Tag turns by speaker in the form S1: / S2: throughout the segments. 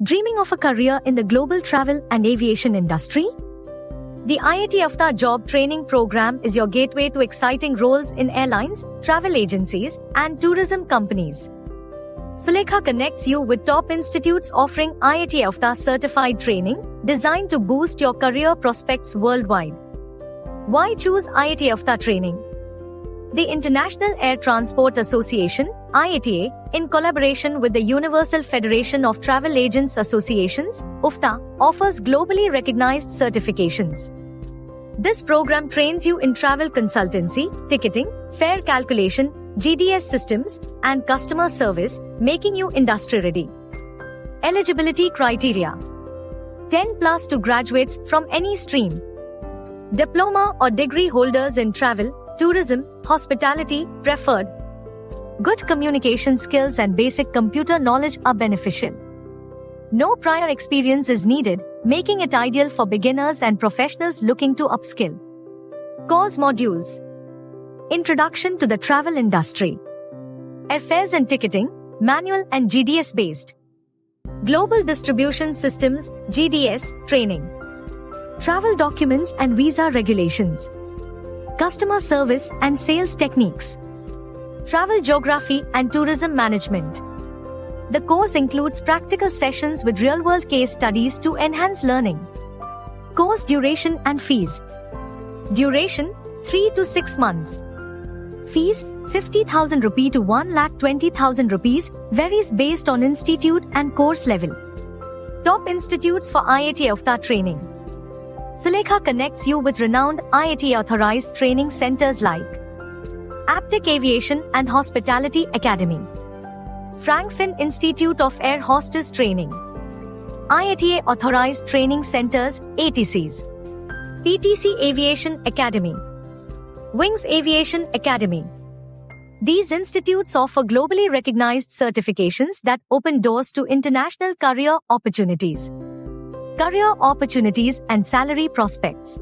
S1: Dreaming of a career in the global travel and aviation industry? The IIT Aftar Job Training Program is your gateway to exciting roles in airlines, travel agencies, and tourism companies. Sulekha connects you with top institutes offering IIT Aftar certified training designed to boost your career prospects worldwide. Why choose IIT Aftar training? The International Air Transport Association, IATA, in collaboration with the Universal Federation of Travel Agents Associations, UFTA, offers globally recognized certifications. This program trains you in travel consultancy, ticketing, fare calculation, GDS systems, and customer service, making you industry ready. Eligibility criteria: 10+ to graduates from any stream. Diploma or degree holders in travel, tourism, hospitality, preferred. Good communication skills and basic computer knowledge are beneficial. No prior experience is needed, making it ideal for beginners and professionals looking to upskill. Course modules: Introduction to the travel industry, Airfares and ticketing, manual and GDS based. Global distribution systems, GDS, training. Travel documents and visa regulations. Customer service and sales techniques. Travel geography and tourism management. The course includes practical sessions with real-world case studies to enhance learning. Course duration and fees. Duration: 3 to 6 months. Fees: 50,000 rupee to 1,20,000 rupees, varies based on institute and course level. Top institutes for IIT Aftar training. Sulekha connects you with renowned IIT authorized training centers like Aptec Aviation and Hospitality Academy, Frankfurt Institute of Air Hostess Training, IATA Authorized Training Centers, ATCs, PTC Aviation Academy, Wings Aviation Academy. These institutes offer globally recognized certifications that open doors to international career opportunities and salary prospects.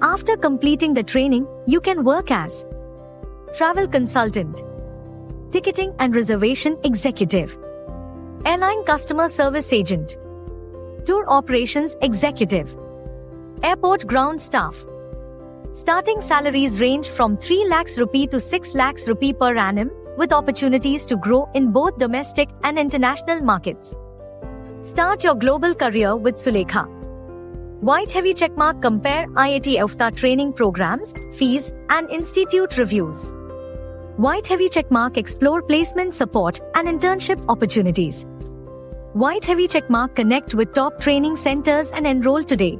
S1: After completing the training, you can work as travel consultant, ticketing and reservation executive, airline customer service agent, tour operations executive, airport ground staff. Starting salaries range from 3 lakhs rupee to 6 lakhs rupee per annum, with opportunities to grow in both domestic and international markets. Start your global career with Sulekha. White Heavy Checkmark. Compare IIT Aftar training programs, fees, and institute reviews. White Heavy Checkmark. Explore placement support and internship opportunities. White Heavy Checkmark. Connect with top training centers and enroll today.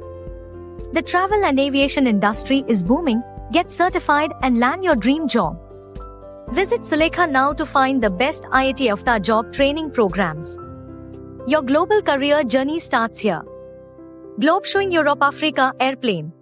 S1: The travel and aviation industry is booming. Get certified and land your dream job. Visit Sulekha now to find the best IIT Aftar job training programs. Your global career journey starts here. Globe showing Europe Africa airplane.